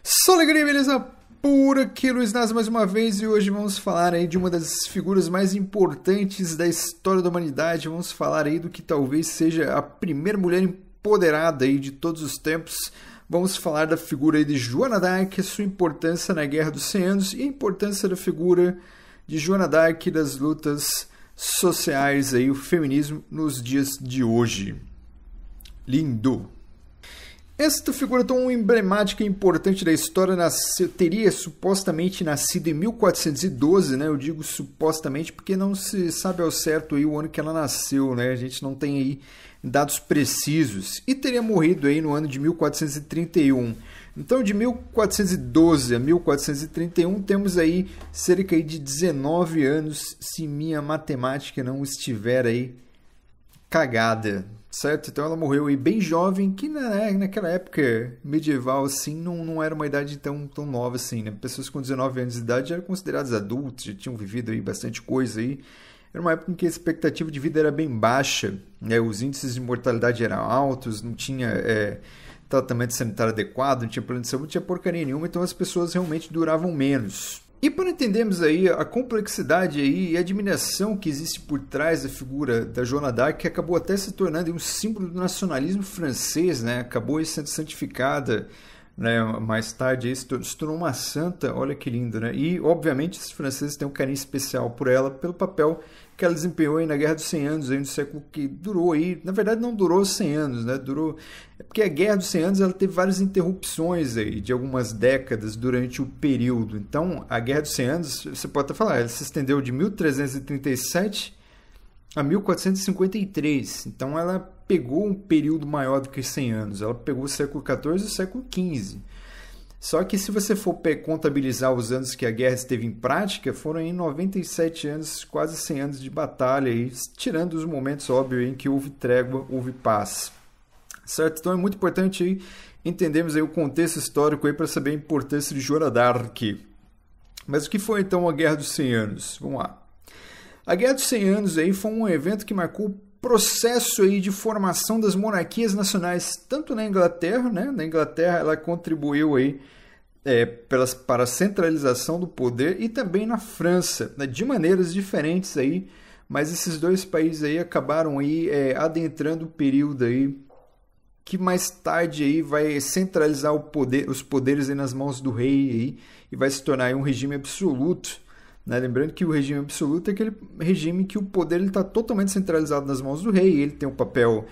Só alegria, beleza? Por aqui, Luiz Nas mais uma vez, e hoje vamos falar aí de uma das figuras mais importantes da história da humanidade. Vamos falar aí do que talvez seja a primeira mulher empoderada aí de todos os tempos. Vamos falar da figura aí de Joana d'Arc, sua importância na Guerra dos 100 Anos e a importância da figura de Joana d'Arc das lutas sociais aí, o feminismo nos dias de hoje. Lindo! Esta figura tão emblemática e importante da história teria supostamente nascido em 1412, né? Eu digo supostamente porque não se sabe ao certo aí o ano que ela nasceu, né? A gente não tem aí dados precisos. E teria morrido aí no ano de 1431. Então, de 1412 a 1431, temos aí cerca aí de 19 anos, se minha matemática não estiver aí cagada. Certo? Então ela morreu aí bem jovem, que naquela época medieval assim não era uma idade tão nova assim, né? Pessoas com 19 anos de idade já eram consideradas adultas, já tinham vivido aí bastante coisa aí. Era uma época em que a expectativa de vida era bem baixa, né? Os índices de mortalidade eram altos, não tinha tratamento sanitário adequado, não tinha plano de saúde, não tinha porcaria nenhuma, então as pessoas realmente duravam menos. E para entendermos aí a complexidade aí e a admiração que existe por trás da figura da Joana d'Arc, que acabou até se tornando um símbolo do nacionalismo francês, né? Acabou sendo santificada, né? Mais tarde aí se tornou uma santa, olha que lindo, né? E obviamente os franceses têm um carinho especial por ela, pelo papel que ela desempenhou aí na Guerra dos 100 Anos, aí no século que durou aí, na verdade não durou 100 anos, né? É porque a Guerra dos 100 Anos ela teve várias interrupções aí de algumas décadas durante o período. Então, a Guerra dos 100 Anos, você pode até falar, ela se estendeu de 1337 a 1453. Então, ela pegou um período maior do que 100 anos. Ela pegou o século XIV e o século XV. Só que se você for contabilizar os anos que a guerra esteve em prática, foram em 97 anos, quase 100 anos de batalha, aí, tirando os momentos, óbvio, em que houve trégua, houve paz. Certo? Então é muito importante aí entendermos aí o contexto histórico para saber a importância de Joana d'Arc. Mas o que foi então a Guerra dos 100 Anos? Vamos lá. A Guerra dos 100 Anos aí foi um evento que marcou o processo aí de formação das monarquias nacionais, tanto na Inglaterra, né? Na Inglaterra ela contribuiu aí, para a centralização do poder, e também na França, né? De maneiras diferentes aí, mas esses dois países aí acabaram aí, adentrando o período aí que mais tarde aí vai centralizar os poderes aí nas mãos do rei aí, e vai se tornar aí um regime absoluto. Né? Lembrando que o regime absoluto é aquele regime que o poder está totalmente centralizado nas mãos do rei. Ele tem um papel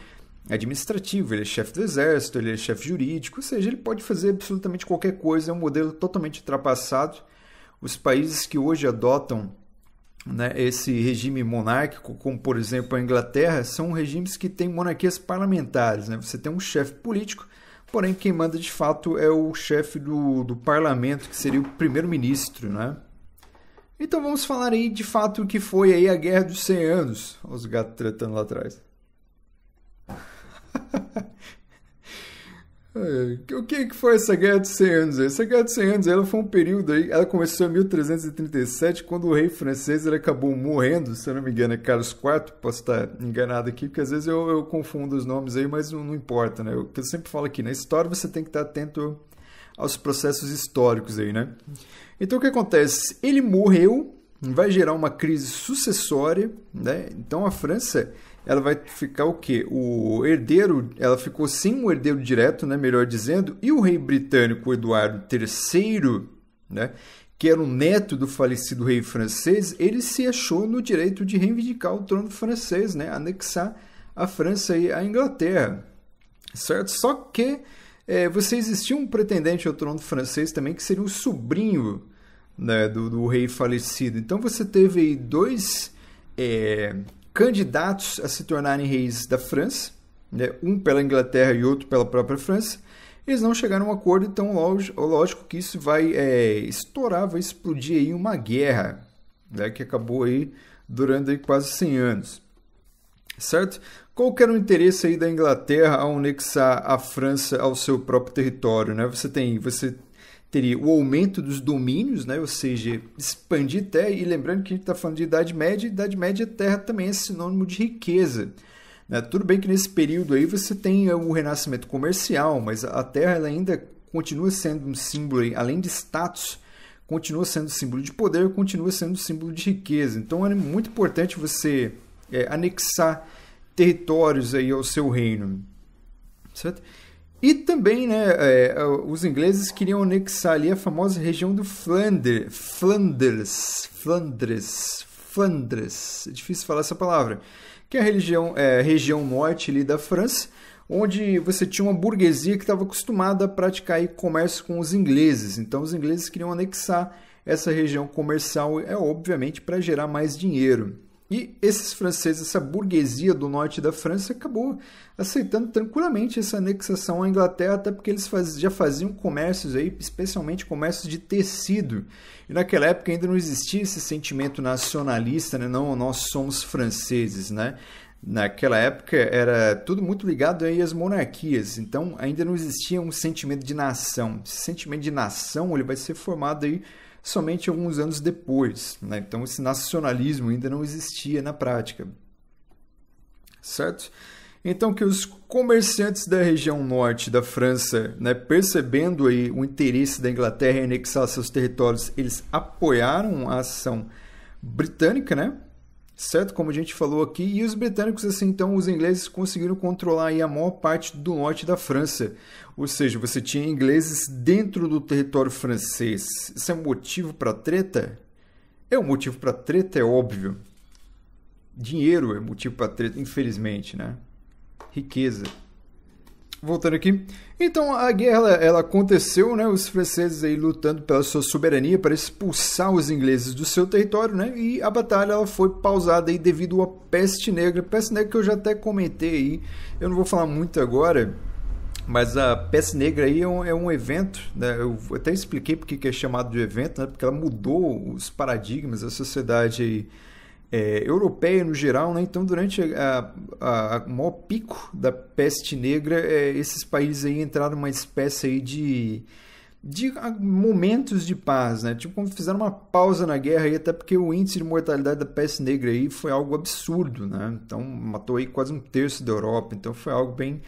administrativo, ele é chefe do exército, ele é chefe jurídico, ou seja, ele pode fazer absolutamente qualquer coisa. É um modelo totalmente ultrapassado. Os países que hoje adotam, né, esse regime monárquico, como por exemplo a Inglaterra, são regimes que têm monarquias parlamentares. Né? Você tem um chefe político, porém quem manda de fato é o chefe do parlamento, que seria o primeiro-ministro, né? Então vamos falar aí de fato o que foi aí a Guerra dos 100 Anos. Olha os gatos tretando lá atrás. O que foi essa Guerra dos 100 Anos? Essa Guerra dos 100 Anos ela foi um período aí, ela começou em 1337, quando o rei francês ele acabou morrendo, se eu não me engano é Carlos IV, posso estar enganado aqui, porque às vezes eu confundo os nomes aí, mas não importa, né? O que eu sempre falo aqui, na história você tem que estar atento aos processos históricos aí, né? Então o que acontece? Ele morreu, vai gerar uma crise sucessória, né? Então a França ela vai ficar o quê? O herdeiro, ela ficou sem um herdeiro direto, né? Melhor dizendo, e o rei britânico Eduardo III, né? Que era o neto do falecido rei francês, ele se achou no direito de reivindicar o trono francês, né? Anexar a França aí à Inglaterra, certo? Só que você existia um pretendente ao trono francês também, que seria o sobrinho, né, do rei falecido. Então você teve aí dois candidatos a se tornarem reis da França, né, um pela Inglaterra e outro pela própria França. Eles não chegaram a um acordo, então lógico que isso vai estourar, vai explodir aí uma guerra, né, que acabou aí durando aí quase 100 anos. Certo? Qual que era o interesse aí da Inglaterra ao anexar a França ao seu próprio território? Né? Você teria o aumento dos domínios, né? Ou seja, expandir terra, e lembrando que a gente está falando de Idade Média terra também é sinônimo de riqueza. Né? Tudo bem que nesse período aí você tem o renascimento comercial, mas a terra ela ainda continua sendo um símbolo, aí, além de status, continua sendo símbolo de poder, continua sendo símbolo de riqueza. Então é muito importante você anexar territórios aí ao seu reino, certo? E também, né, os ingleses queriam anexar ali a famosa região do Flandres, é difícil falar essa palavra, que é a região norte ali da França, onde você tinha uma burguesia que estava acostumada a praticar aí comércio com os ingleses. Então, os ingleses queriam anexar essa região comercial, obviamente, para gerar mais dinheiro. E esses franceses, essa burguesia do norte da França, acabou aceitando tranquilamente essa anexação à Inglaterra, até porque eles já faziam comércios aí, especialmente comércios de tecido. E naquela época ainda não existia esse sentimento nacionalista, né? Não, nós somos franceses, né? Naquela época era tudo muito ligado aí às monarquias, então ainda não existia um sentimento de nação. Esse sentimento de nação ele vai ser formado aí somente alguns anos depois, né? Então esse nacionalismo ainda não existia na prática, certo? Então que os comerciantes da região norte da França, né, percebendo aí o interesse da Inglaterra em anexar seus territórios, eles apoiaram a ação britânica, né? Certo? Como a gente falou aqui, e os britânicos, assim, então, os ingleses conseguiram controlar aí a maior parte do norte da França. Ou seja, você tinha ingleses dentro do território francês. Isso é motivo para treta? É um motivo para treta, é óbvio. Dinheiro é motivo para treta, infelizmente, né? Riqueza. Voltando aqui. Então, a guerra ela aconteceu, né? Os franceses aí lutando pela sua soberania para expulsar os ingleses do seu território, né? E a batalha ela foi pausada aí devido à peste negra. Peste negra que eu já até comentei aí. Eu não vou falar muito agora, mas a peste negra aí é um evento, né? Eu até expliquei porque que é chamado de evento, né? Porque ela mudou os paradigmas da sociedade aí, europeia no geral, né? Então durante o maior pico da peste negra, esses países aí entraram numa espécie aí de momentos de paz, né? Tipo, como fizeram uma pausa na guerra aí, até porque o índice de mortalidade da peste negra aí foi algo absurdo, né? Então matou aí quase 1/3 da Europa, então foi algo bem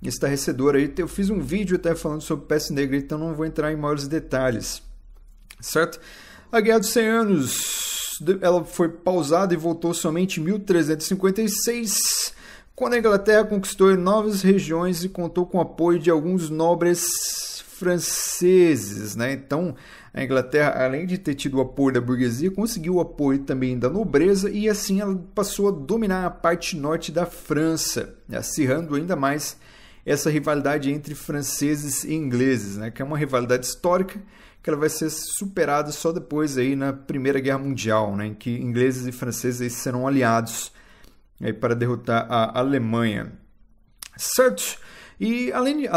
estarrecedor aí. Eu fiz um vídeo até falando sobre peste negra, então não vou entrar em maiores detalhes, certo? A Guerra dos 100 Anos ela foi pausada e voltou somente em 1356, quando a Inglaterra conquistou novas regiões e contou com o apoio de alguns nobres franceses, né? Então, a Inglaterra, além de ter tido o apoio da burguesia, conseguiu o apoio também da nobreza e assim ela passou a dominar a parte norte da França, acirrando ainda mais essa rivalidade entre franceses e ingleses, né? Que é uma rivalidade histórica que ela vai ser superada só depois aí na Primeira Guerra Mundial, né, em que ingleses e franceses aí serão aliados aí para derrotar a Alemanha, certo? E além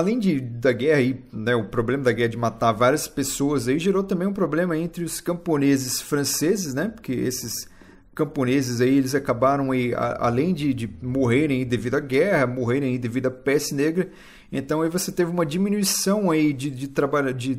da guerra aí, né, o problema da guerra de matar várias pessoas aí gerou também um problema entre os camponeses franceses, né, porque esses camponeses aí eles acabaram aí, além de morrerem aí devido à guerra, morrerem aí devido à peste negra. Então aí você teve uma diminuição aí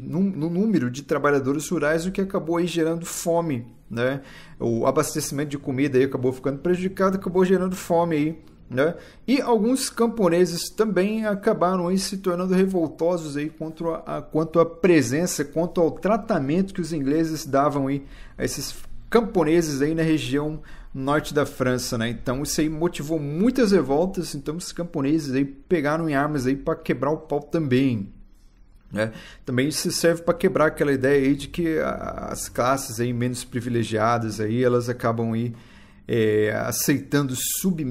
no número de trabalhadores rurais, o que acabou aí gerando fome, né? O abastecimento de comida aí acabou ficando prejudicado, acabou gerando fome aí, né? E alguns camponeses também acabaram aí se tornando revoltosos aí quanto à presença, quanto ao tratamento que os ingleses davam aí a esses camponeses aí na região norte da França, né? Então isso aí motivou muitas revoltas. Então os camponeses aí pegaram em armas aí para quebrar o pau também, né? Também isso serve para quebrar aquela ideia aí de que as classes aí menos privilegiadas aí elas acabam aí aceitando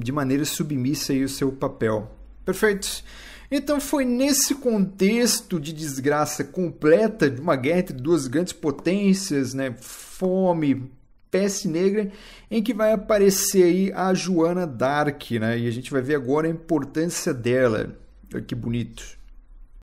de maneira submissa aí o seu papel. Perfeito. Então foi nesse contexto de desgraça completa, de uma guerra entre duas grandes potências, né? Fome, peste negra, em que vai aparecer aí a Joana d'Arc, né? E a gente vai ver agora a importância dela. Olha que bonito.